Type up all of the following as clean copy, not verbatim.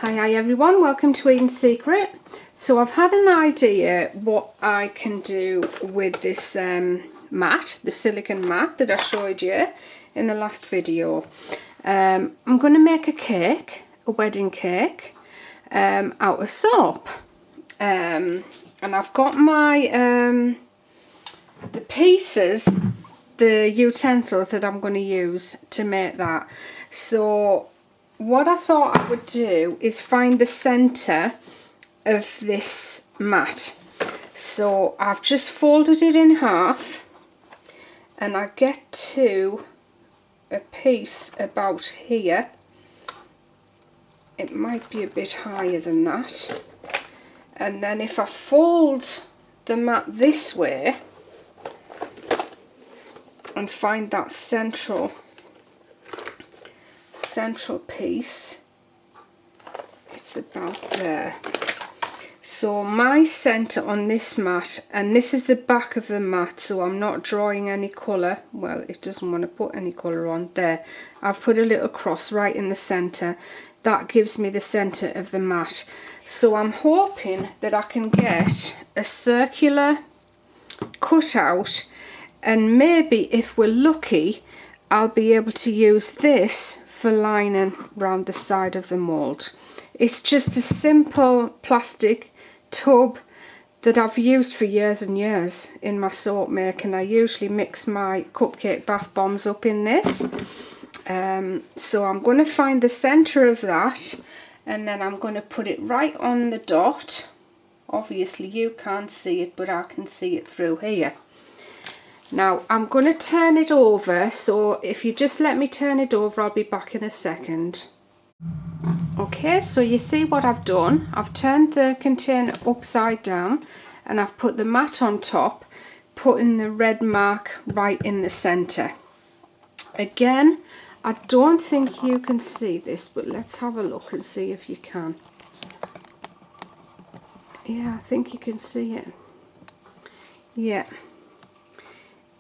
Hi everyone, welcome to Eden's Secret. So I've had an idea what I can do with this mat, the silicone mat that I showed you in the last video. I'm going to make a cake, a wedding cake, out of soap. And I've got my the pieces, the utensils that I'm going to use to make that. So what I thought I would do is find the center of this mat. So I've just folded it in half and I get to a piece about here. It might be a bit higher than that. And then if I fold the mat this way and find that central piece, it's about there. So my center on this mat, and this is the back of the mat, so I'm not drawing any color. Well, it doesn't want to put any color on there. I've put a little cross right in the center. That gives me the center of the mat. So I'm hoping that I can get a circular cutout, and maybe if we're lucky I'll be able to use this for lining around the side of the mold. It's just a simple plastic tub that I've used for years and years in my soap making. I usually mix my cupcake bath bombs up in this. So I'm going to find the center of that, and then I'm going to put it right on the dot. Obviously you can't see it, but I can see it through here. Now I'm going to turn it over, so if you just let me turn it over, I'll be back in a second. Okay, so you see what I've done. I've turned the container upside down and I've put the mat on top, putting the red mark right in the center. Again, I don't think you can see this, but let's have a look and see if you can. Yeah, I think you can see it. Yeah.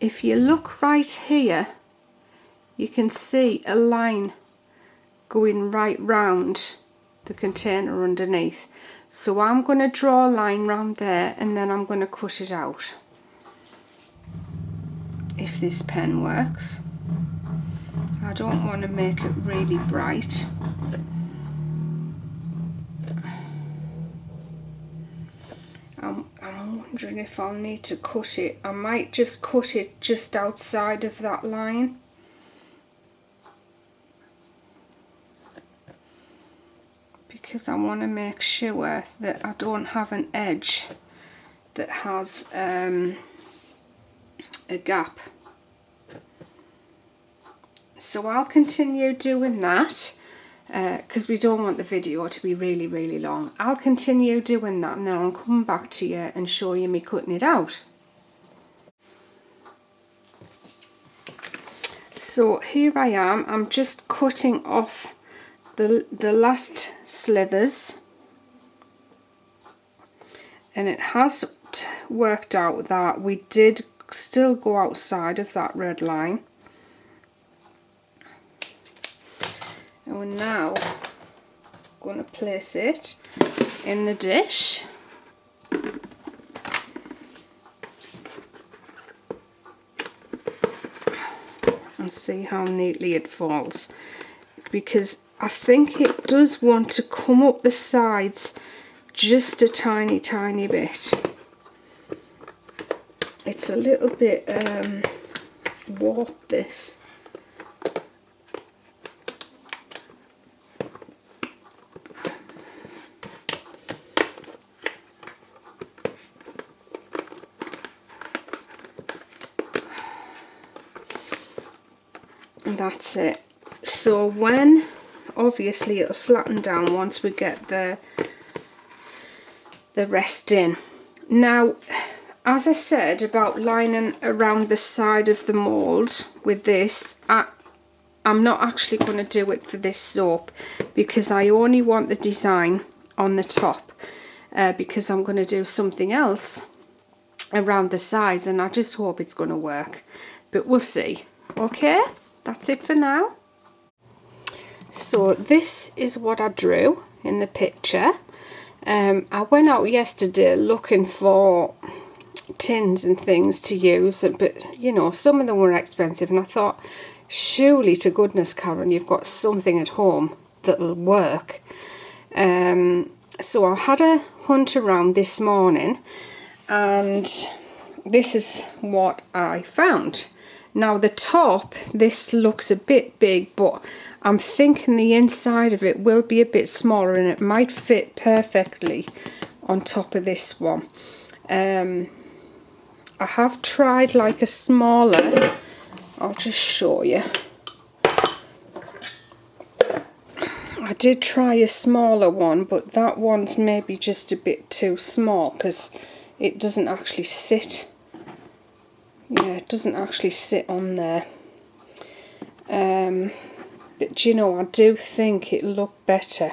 If you look right here, you can see a line going right round the container underneath. So I'm going to draw a line round there and then I'm going to cut it out. If this pen works. I don't want to make it really bright. I'm wondering if I'll need to cut it. I might just cut it just outside of that line. Because I want to make sure that I don't have an edge that has a gap. So I'll continue doing that because we don't want the video to be really long. I'll continue doing that and then I'll come back to you and show you me cutting it out. So here I am. I'm just cutting off the last slithers, and it has worked out that we did still go outside of that red line. And we're now going to place it in the dish. And see how neatly it falls. Because I think it does want to come up the sides just a tiny bit. It's a little bit warped, this. And that's it. So when, obviously it'll flatten down once we get the rest in. Now, as I said about lining around the side of the mold with this, I'm not actually going to do it for this soap because I only want the design on the top because I'm going to do something else around the sides, and I just hope it's going to work, but we'll see. Okay, that's it for now. So this is what I drew in the picture. I went out yesterday looking for tins and things to use, but you know, some of them were expensive, and I thought, surely to goodness, Karen, you've got something at home that'll work. So I had a hunt around this morning, and this is what I found. Now the top, this looks a bit big, but I'm thinking the inside of it will be a bit smaller, and it might fit perfectly on top of this one. I have tried like a smaller, I'll just show you. I did try a smaller one, but that one's maybe just a bit too small because it doesn't actually sit. Yeah, it doesn't actually sit on there. But you know, I do think it'll look better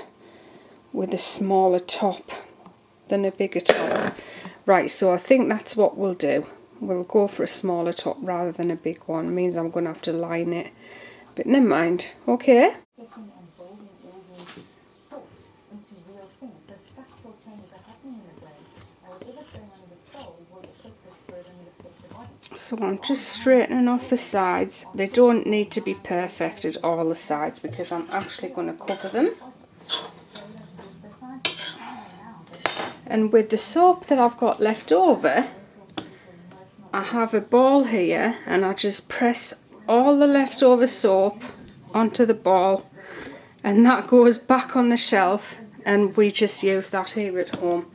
with a smaller top than a bigger top. Right, so I think that's what we'll do. We'll go for a smaller top rather than a big one. It means I'm going to have to line it. But never mind. Okay. So I'm just straightening off the sides. They don't need to be perfect at all, the sides, because I'm actually going to cover them. And with the soap that I've got left over, I have a ball here, and I just press all the leftover soap onto the ball, and that goes back on the shelf, and we just use that here at home.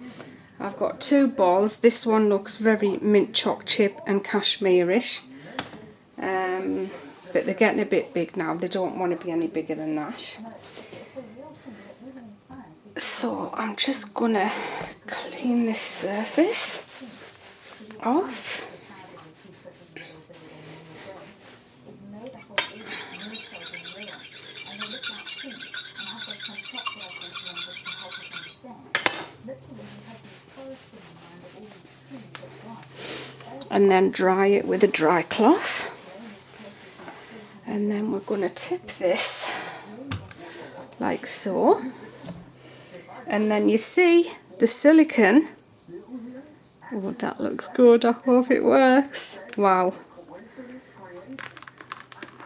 I've got two balls. This one looks very mint choc chip and cashmere-ish, but they're getting a bit big now. They don't want to be any bigger than that. So I'm just gonna clean this surface off. And then dry it with a dry cloth. And then we're going to tip this like so. And then you see the silicone. Oh, that looks good. I hope it works. Wow.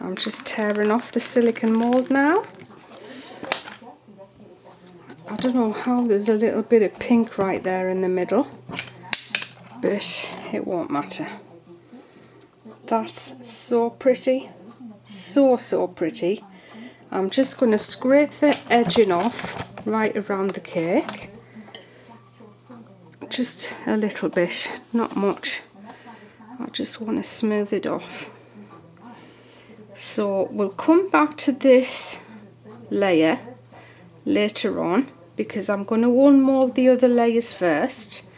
I'm just tearing off the silicone mould now. I don't know how there's a little bit of pink right there in the middle, but it won't matter. That's so pretty. So pretty. I'm just going to scrape the edging off right around the cake. Just a little bit, not much. I just want to smooth it off. So we'll come back to this layer later on, because I'm going to unmold the other layers first,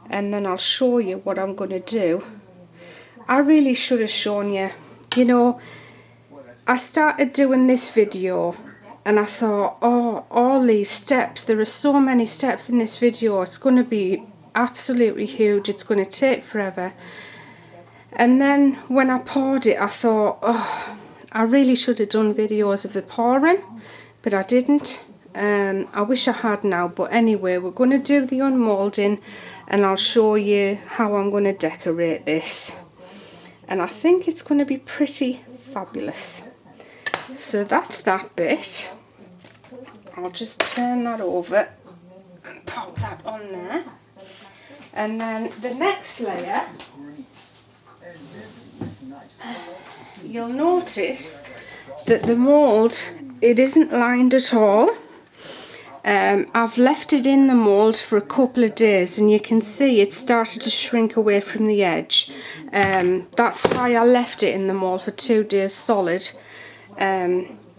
and then I'll show you what I'm going to do. I really should have shown you. You know, I started doing this video and I thought, oh, all these steps, there are so many steps in this video, it's going to be absolutely huge, it's going to take forever. And then when I poured it, I thought, oh, I really should have done videos of the pouring, but I didn't. I wish I had now, but anyway, we're going to do the unmoulding and I'll show you how I'm going to decorate this. And I think it's going to be pretty fabulous. So that's that bit. I'll just turn that over and pop that on there. And then the next layer, you'll notice that the mould, it isn't lined at all. I've left it in the mould for a couple of days, and you can see it's started to shrink away from the edge. That's why I left it in the mould for 2 days solid,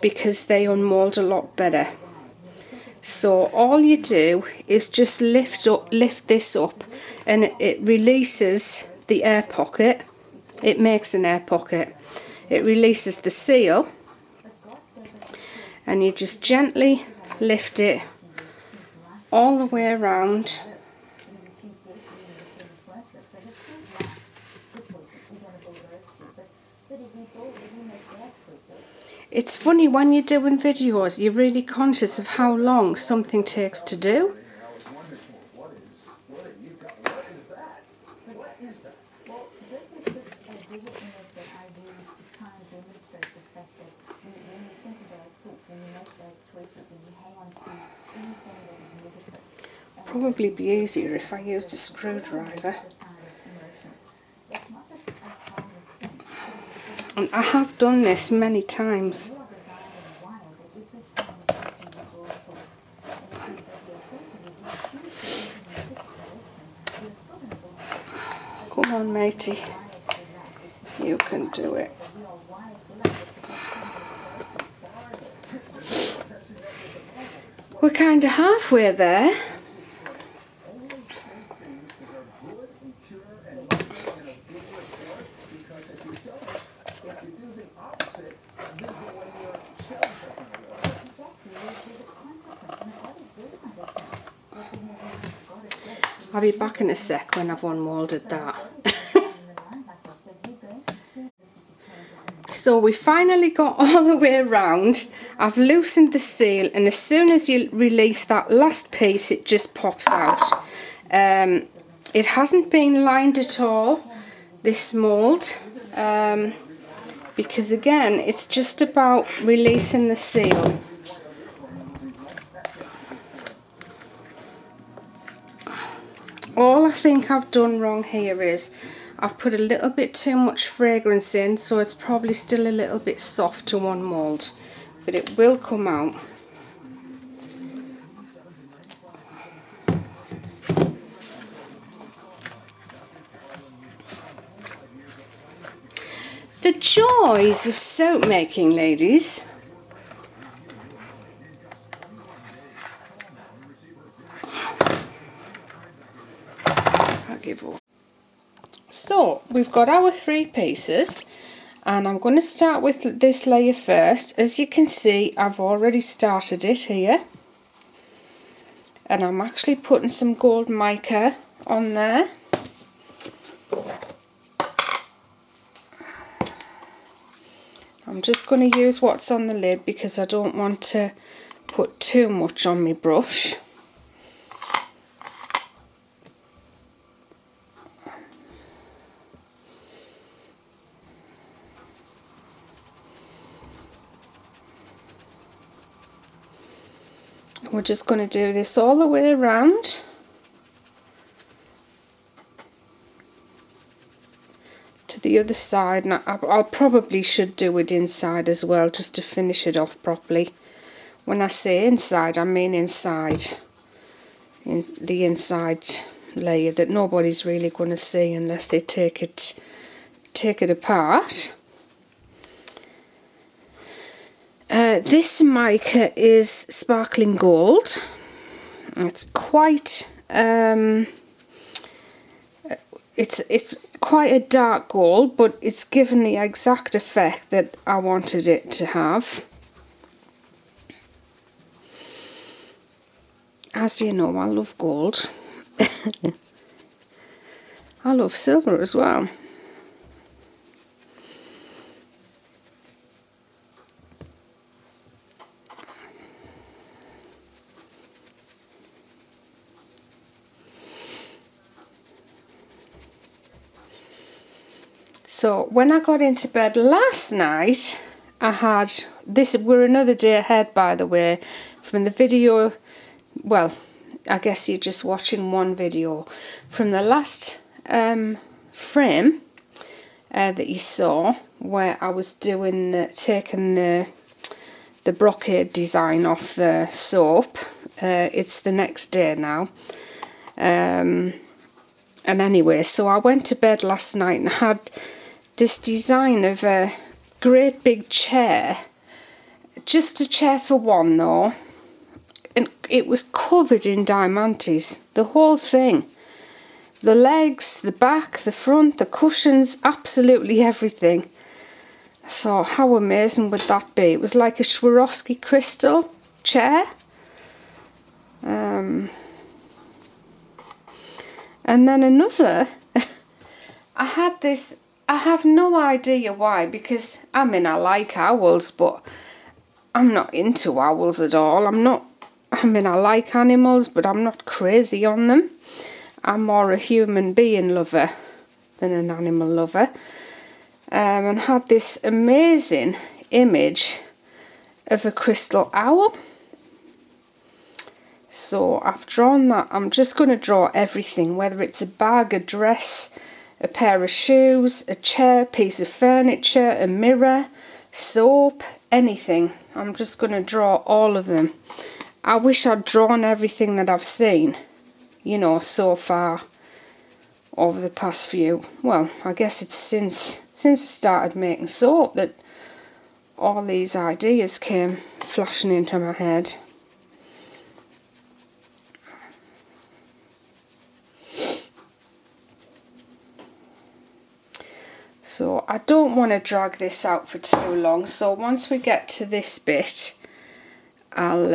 because they unmold a lot better. So all you do is just lift this up, and it releases the air pocket. It makes an air pocket. It releases the seal, and you just gently lift it all the way around. It's funny when you're doing videos, you're really conscious of how long something takes to do. Probably be easier if I used a screwdriver. And I have done this many times. Come on, matey. You can do it. We're kind of halfway there. I'll be back in a sec when I've unmolded that. So we finally got all the way around. I've loosened the seal, and as soon as you release that last piece, it just pops out. It hasn't been lined at all, this mould, because again, it's just about releasing the seal. All I think I've done wrong here is I've put a little bit too much fragrance in, so it's probably still a little bit soft to unmold, but it will come out. The joys of soap making, ladies. I'll give up. So we've got our 3 pieces, and I'm going to start with this layer first. As you can see, I've already started it here, and I'm actually putting some gold mica on there. I'm just going to use what's on the lid because I don't want to put too much on my brush. We're just going to do this all the way around. To the other side, and I'll probably should do it inside as well, just to finish it off properly. When I say inside, I mean inside, in the inside layer that nobody's really going to see unless they take it apart. This mica is sparkling gold. It's quite it's quite a dark gold, but it's given the exact effect that I wanted it to have. As you know, I love gold. I love silver as well. So when I got into bed last night, I had this. We're another day ahead, by the way, from the video. Well, I guess you're just watching one video from the last frame that you saw, where I was doing taking the brocade design off the soap. It's the next day now. And anyway, so I went to bed last night and had this design of a great big chair, just a chair for one though, and it was covered in diamantes, the whole thing, the legs, the back, the front, the cushions, absolutely everything. I thought, how amazing would that be? It was like a Swarovski crystal chair. And then another, I had this I have no idea why, because I mean I like owls, but I'm not into owls at all. I mean I like animals, but I'm not crazy on them. I'm more a human being lover than an animal lover. And had this amazing image of a crystal owl. So I've drawn that. I'm just going to draw everything, whether it's a bag, a dress, a pair of shoes, a chair, piece of furniture, a mirror, soap, anything. I'm just going to draw all of them. I wish I'd drawn everything that I've seen, you know, so far over the past few. Well, I guess it's since I started making soap that all these ideas came flashing into my head. So I don't want to drag this out for too long, so once we get to this bit, I'll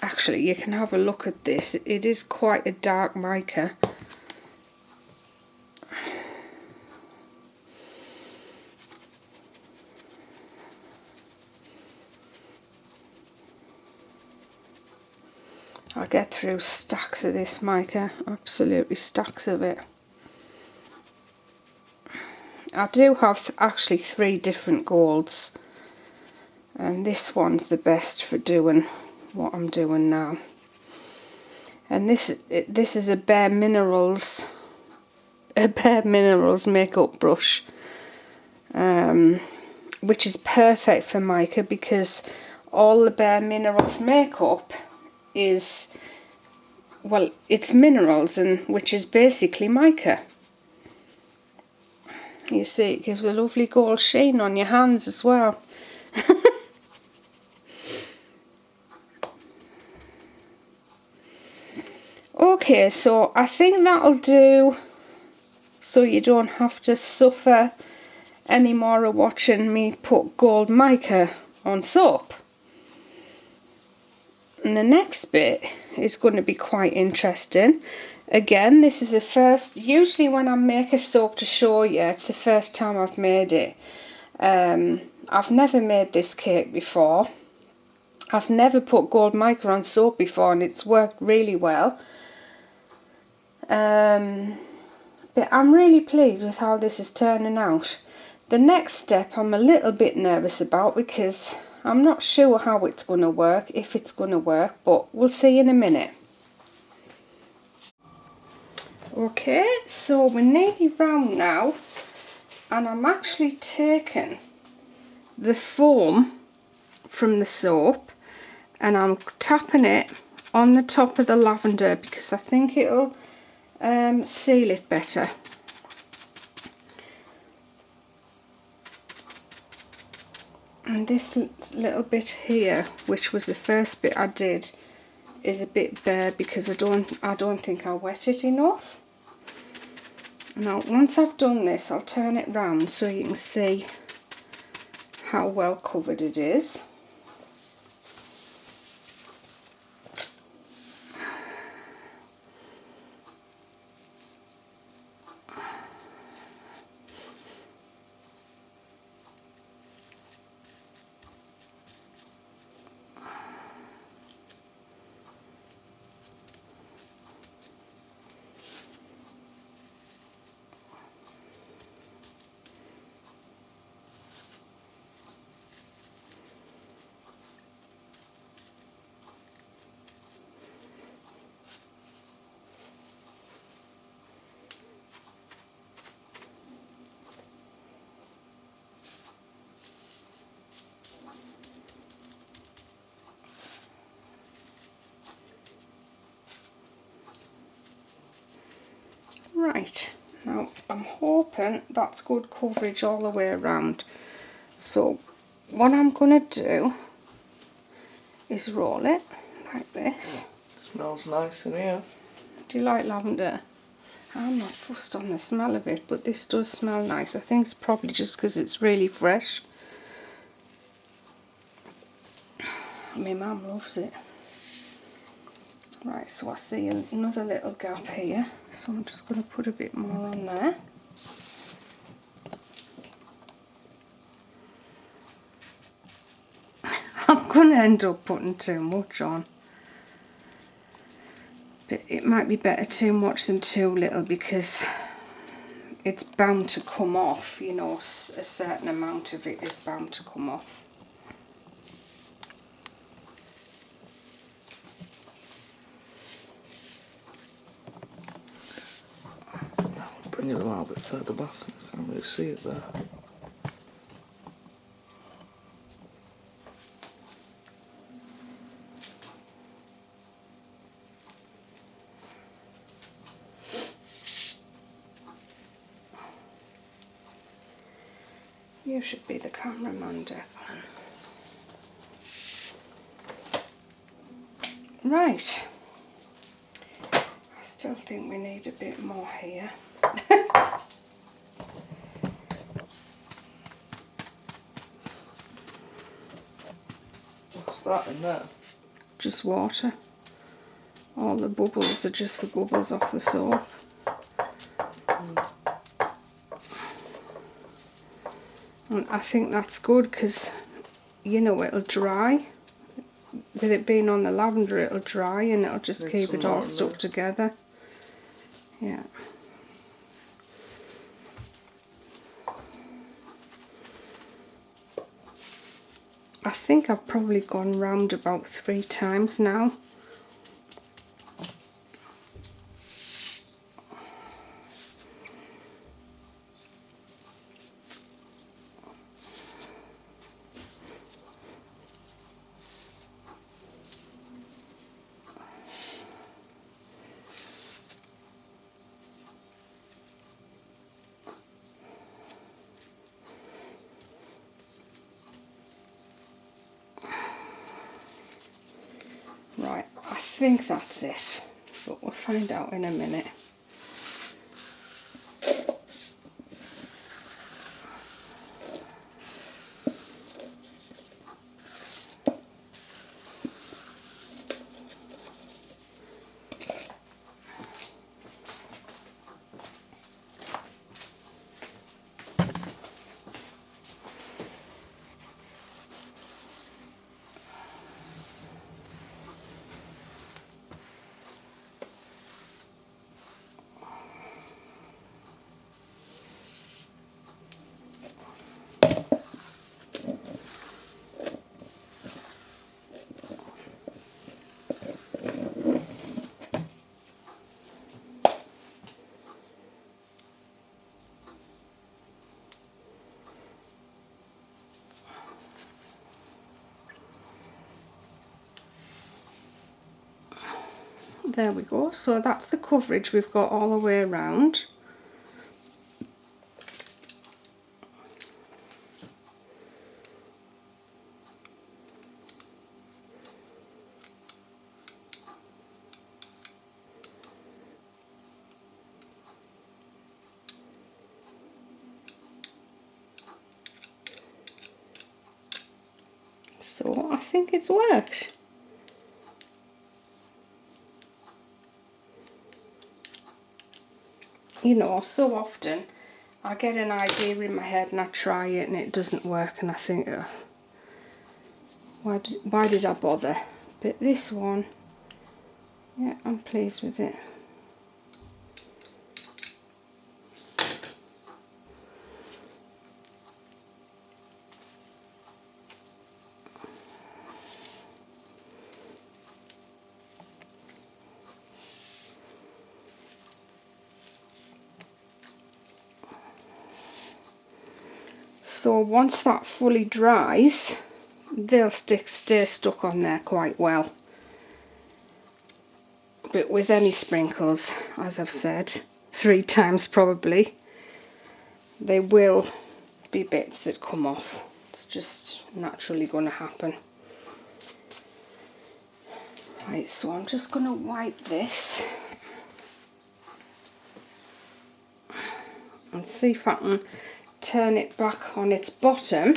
actually, you can have a look at this. It is quite a dark mica. I get through stacks of this mica, absolutely stacks of it. I do have actually 3 different golds, and this one's the best for doing what I'm doing now. And this is a Bare Minerals makeup brush, which is perfect for mica because all the Bare Minerals makeup is, well, it's minerals, and which is basically mica. You see, it gives a lovely gold sheen on your hands as well. Okay, so I think that'll do, so you don't have to suffer any more of watching me put gold mica on soap. And the next bit is going to be quite interesting. Again, this is the first, usually when I make a soap to show you, it's the first time I've made it. I've never made this cake before. I've never put gold mica on soap before, and it's worked really well. But I'm really pleased with how this is turning out. The next step I'm a little bit nervous about because I'm not sure how it's going to work, if it's going to work, but we'll see in a minute. Okay, so we're nearly round now, and I'm actually taking the foam from the soap and I'm tapping it on the top of the lavender because I think it'll seal it better. And this little bit here, which was the first bit I did, is a bit bare because I don't think I wet it enough. Now once I've done this, I'll turn it round so you can see how well covered it is. Right, now I'm hoping that's good coverage all the way around. So what I'm going to do is roll it like this. Smells nice in here. Do you like lavender? I'm not fussed on the smell of it, but this does smell nice. I think it's probably just because it's really fresh. My mum loves it. Right, so I see another little gap here, so I'm just going to put a bit more on there. going to end up putting too much on. But it might be better too much than too little, because it's bound to come off, you know, a certain amount of it is bound to come off. Bring it a little bit further back, I can't really see it there. You should be the cameraman, Declan. Right. I still think we need a bit more here. What's that in there? Just water. All the bubbles are just the bubbles off the soap. And I think that's good, because, you know, it'll dry. With it being on the lavender, it'll dry and it'll just keep it all stuck together. Yeah. I think I've probably gone round about 3 times now. Right, I think that's it, but we'll find out in a minute. There we go, so that's the coverage we've got all the way around. So I think it's worked. You know, so often I get an idea in my head and I try it and it doesn't work, and I think, oh, why did I bother? But this one, yeah, I'm pleased with it. So once that fully dries, they'll stay stuck on there quite well. But with any sprinkles, as I've said 3 times probably, there will be bits that come off. It's just naturally going to happen. Right, so I'm just going to wipe this and see if I can turn it back on its bottom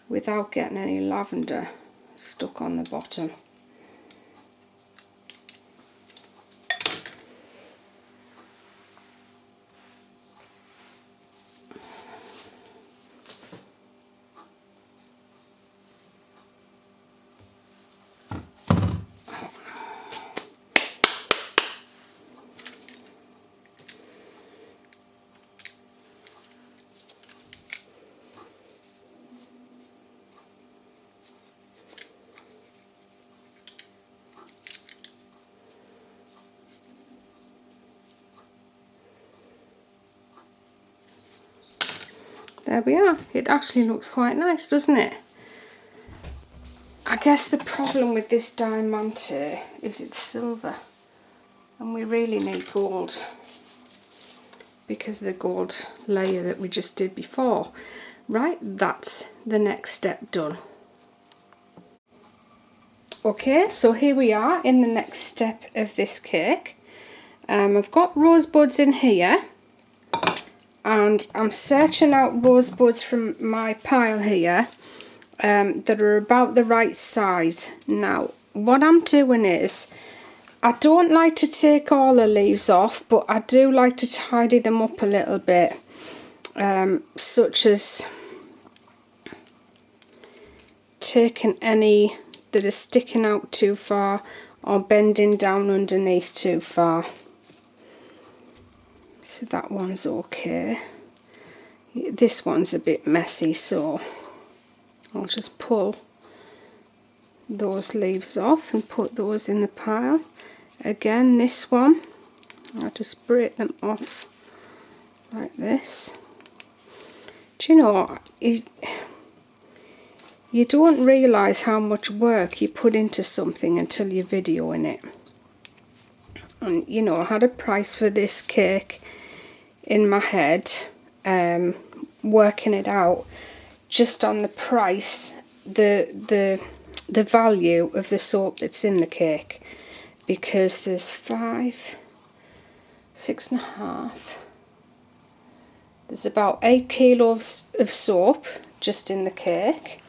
without getting any lavender stuck on the bottom. there we are. It actually looks quite nice, doesn't it? I guess the problem with this diamante is it's silver, and we really need gold because of the gold layer that we just did before. Right, that's the next step done. Okay, so here we are in the next step of this cake. I've got rosebuds in here, and I'm searching out rosebuds from my pile here that are about the right size. Now, what I'm doing is, I don't like to take all the leaves off, but I do like to tidy them up a little bit, such as taking any that are sticking out too far or bending down underneath too far. So that one's okay. This one's a bit messy, so I'll just pull those leaves off and put those in the pile. Again, this one, I'll just break them off like this. Do you know, you don't realise how much work you put into something until you're videoing it. And you know, I had a price for this cake in my head, working it out just on the price, the value of the soap that's in the cake, because there's 5, 6.5. There's about 8 kilos of soap just in the cake.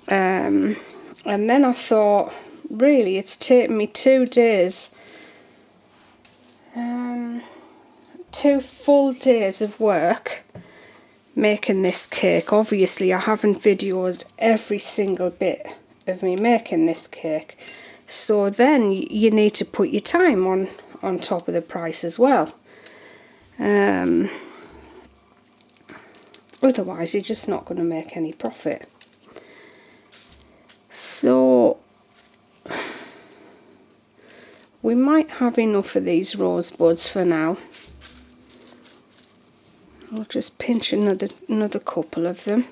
And then I thought, really, it's taken me 2 days, 2 full days of work making this cake. Obviously, I haven't videoed every single bit of me making this cake. So then you need to put your time on top of the price as well. Otherwise, you're just not going to make any profit. So we might have enough of these rosebuds for now. I'll just pinch another couple of them.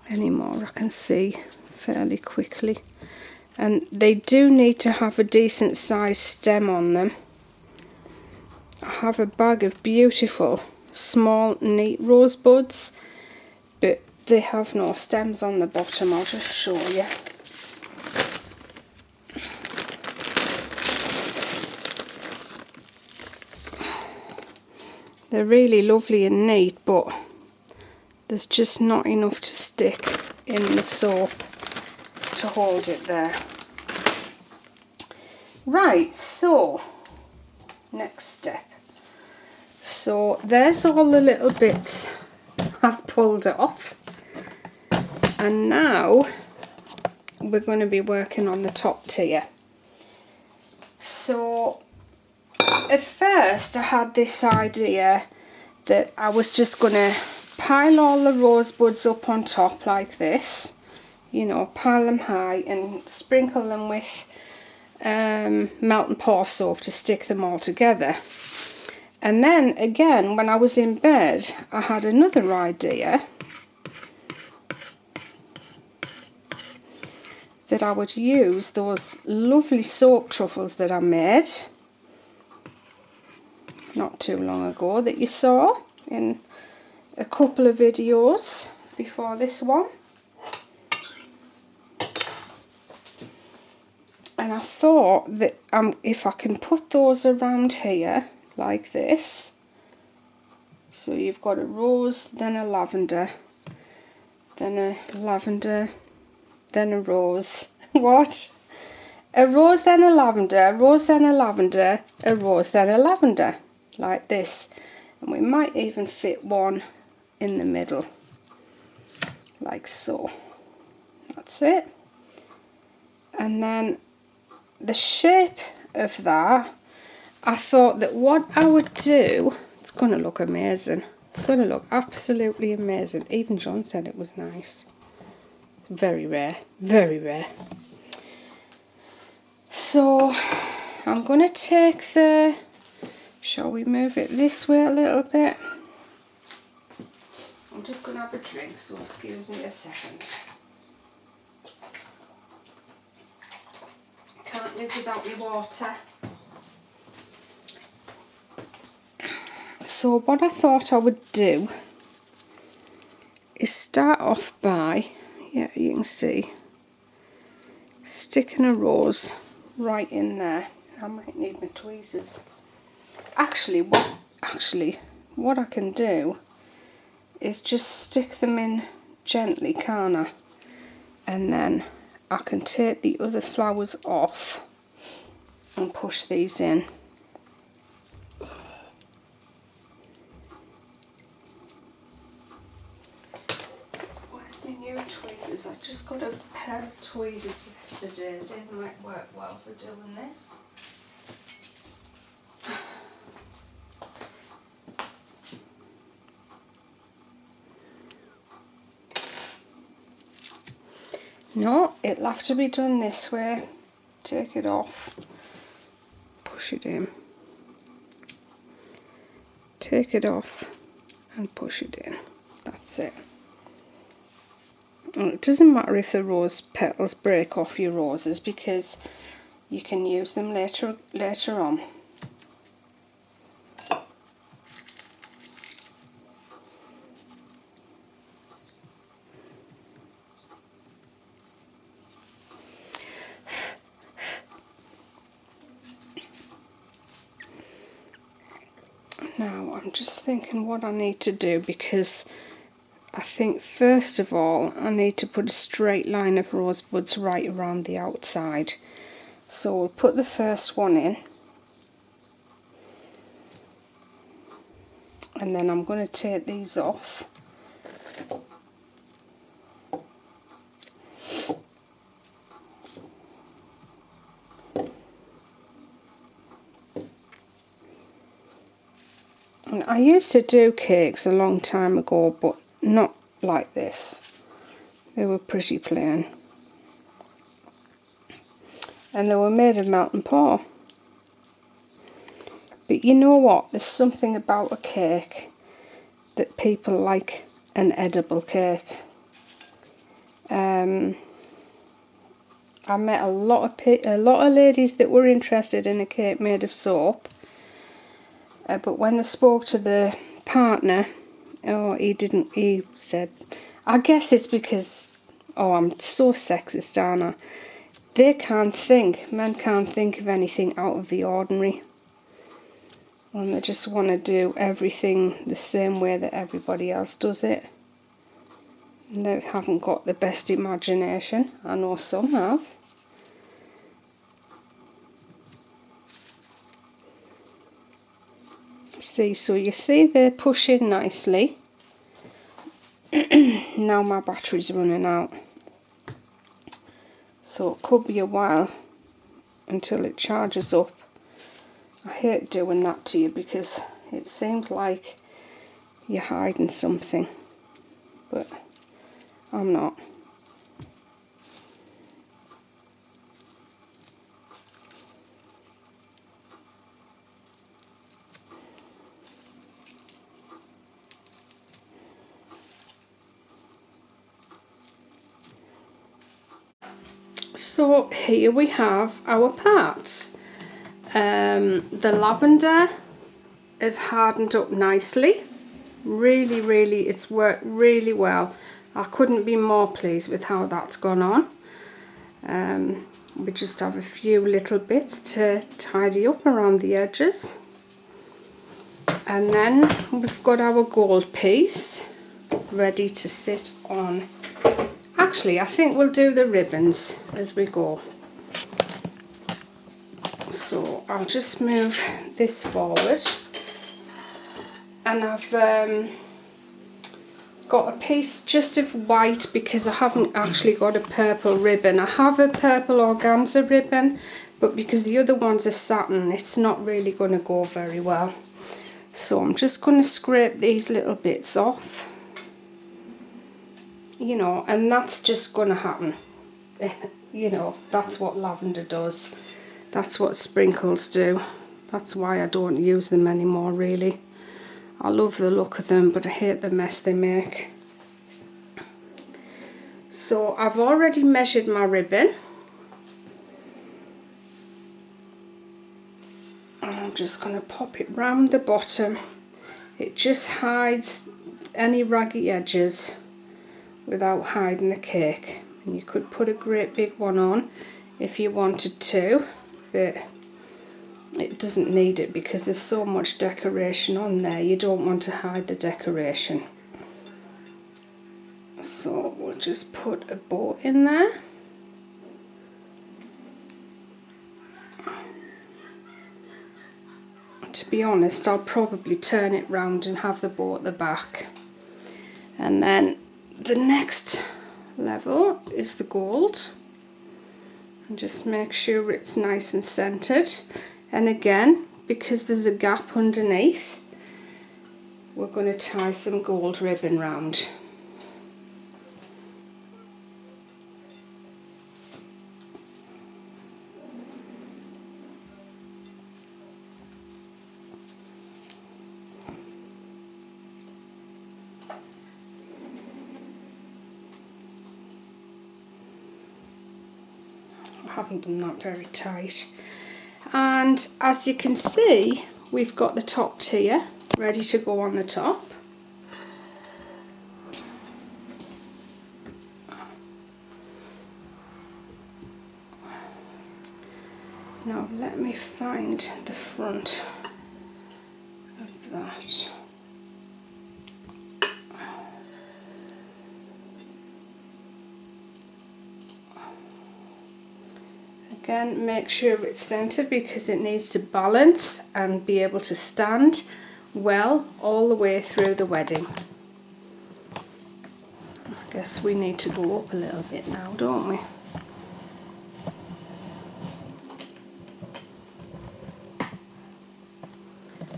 Any more I can see fairly quickly. And they do need to have a decent sized stem on them. I have a bag of beautiful small neat rosebuds, but they have no stems on the bottom. I'll just show you. They're really lovely and neat, but there's just not enough to stick in the soap to hold it there. Right, so next step. So there's all the little bits I've pulled off, and now we're going to be working on the top tier. So at first I had this idea that I was just going to pile all the rosebuds up on top like this, you know, pile them high and sprinkle them with melt and pour soap to stick them all together. And then again, when I was in bed, I had another idea that I would use those lovely soap truffles that I made not too long ago, that you saw in a couple of videos before this one. And I thought that if I can put those around here like this, so you've got a rose, then a lavender, then a lavender, then a rose. What? A rose, then a lavender, a rose, then a lavender, a rose, then a lavender, like this. And we might even fit one in the middle, like so. That's it. And then the shape of that, I thought that what I would do, it's going to look amazing. It's going to look absolutely amazing. Even John said it was nice. Very rare, very rare. So I'm going to take the, Shall we move it this way a little bit? I'm just going to have a drink, so excuse me a second. Can't live without your water. So what I thought I would do is start off by, yeah, you can see, sticking a rose right in there. I might need my tweezers. Actually, what I can do is just stick them in gently, can't I? And then I can take the other flowers off and push these in. Where's my new tweezers? I just got a pair of tweezers yesterday. They might work well for doing this. No, it'll have to be done this way. Take it off, push it in. Take it off and push it in. That's it. And it doesn't matter if the rose petals break off your roses, because you can use them later on. Now I'm just thinking what I need to do, because I think first of all I need to put a straight line of rosebuds right around the outside. So we'll put the first one in, and then I'm going to take these off. And I used to do cakes a long time ago, but not like this. They were pretty plain. And they were made of melt and pour. But you know what? There's something about a cake that people like, an edible cake. I met a lot of ladies that were interested in a cake made of soap. But when they spoke to the partner, he said, I guess it's because, I'm so sexist, aren't I? Men can't think of anything out of the ordinary. And they just want to do everything the same way that everybody else does it. And they haven't got the best imagination. I know some have. So you see they're pushing nicely. Now my battery's running out, so it could be a while until it charges up. I hate doing that to you, because it seems like you're hiding something, but I'm not. So here we have our parts. The lavender is hardened up nicely. Really, it's worked really well. I couldn't be more pleased with how that's gone on. We just have a few little bits to tidy up around the edges. And then we've got our gold piece ready to sit on. Actually, I think we'll do the ribbons as we go. So I'll just move this forward, and I've got a piece just of white because I haven't actually got a purple ribbon. I have a purple organza ribbon, but because the other one's a satin, it's not really going to go very well. So I'm just going to scrape these little bits off. And that's just going to happen. That's what lavender does. That's what sprinkles do. That's why I don't use them anymore, really. I love the look of them, but I hate the mess they make. So I've already measured my ribbon. And I'm just going to pop it round the bottom. It just hides any raggy edges without hiding the cake. And you could put a great big one on if you wanted to, but it doesn't need it because there's so much decoration on there. You don't want to hide the decoration. So we'll just put a bow in there. To be honest, I'll probably turn it round and have the bow at the back. And then the next level is the gold. And just make sure it's nice and centered. And again, because there's a gap underneath, we're going to tie some gold ribbon round. I haven't done that very tight. And as you can see, we've got the top tier ready to go on the top. Now let me find the front of that. Again, make sure it's centered because it needs to balance and be able to stand well all the way through the wedding. I guess we need to go up a little bit now, don't we?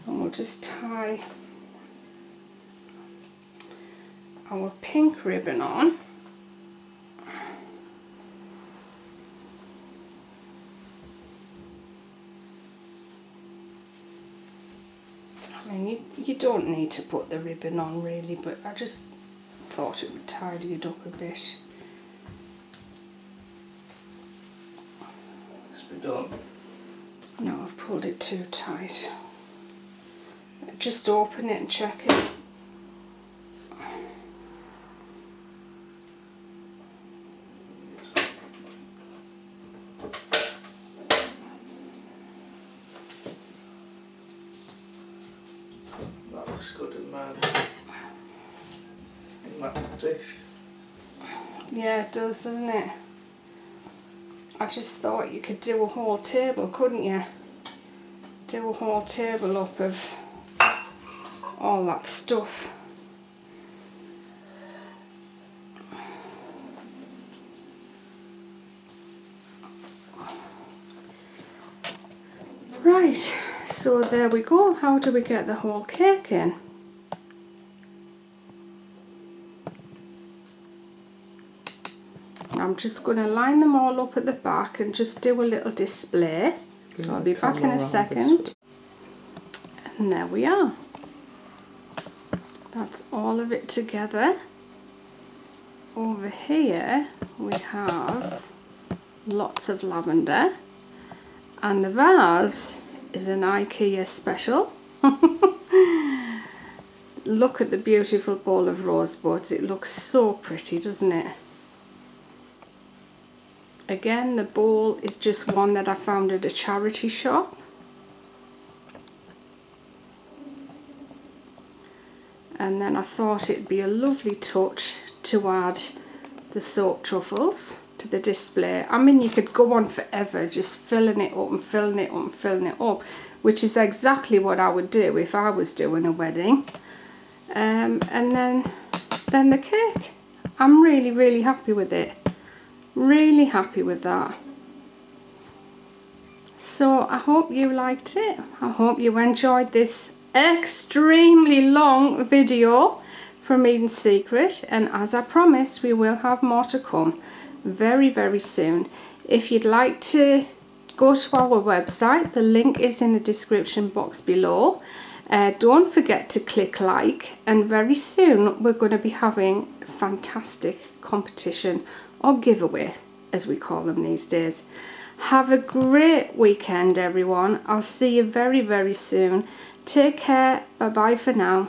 And we'll just tie our pink ribbon on. I mean, you don't need to put the ribbon on really, but I just thought it would tidy it up a bit. Must be done. No, I've pulled it too tight. Just open it and check it. That looks good in that dish. Yeah, it does, doesn't it? I just thought you could do a whole table, couldn't you? Do a whole table up of all that stuff. Right, so there we go. How do we get the whole cake in? I'm just going to line them all up at the back and just do a little display. So I'll be back in a second. And there we are. That's all of it together. Over here we have lots of lavender, and the vase is an IKEA special. Look at the beautiful bowl of rosebuds. It looks so pretty, doesn't it? Again, the bowl is just one that I found at a charity shop. And then I thought it'd be a lovely touch to add the soap truffles to the display. I mean, you could go on forever just filling it up and filling it up and filling it up, which is exactly what I would do if I was doing a wedding. And then the cake. I'm really happy with it. Really happy with that. So I hope you liked it. I hope you enjoyed this extremely long video from Eden's Secret, and as I promised, we will have more to come very soon. If you'd like to go to our website. The link is in the description box below. Don't forget to click like, and very soon we're going to be having a fantastic competition or giveaway, as we call them these days. Have a great weekend, everyone. I'll see you very, very soon. Take care. Bye bye for now.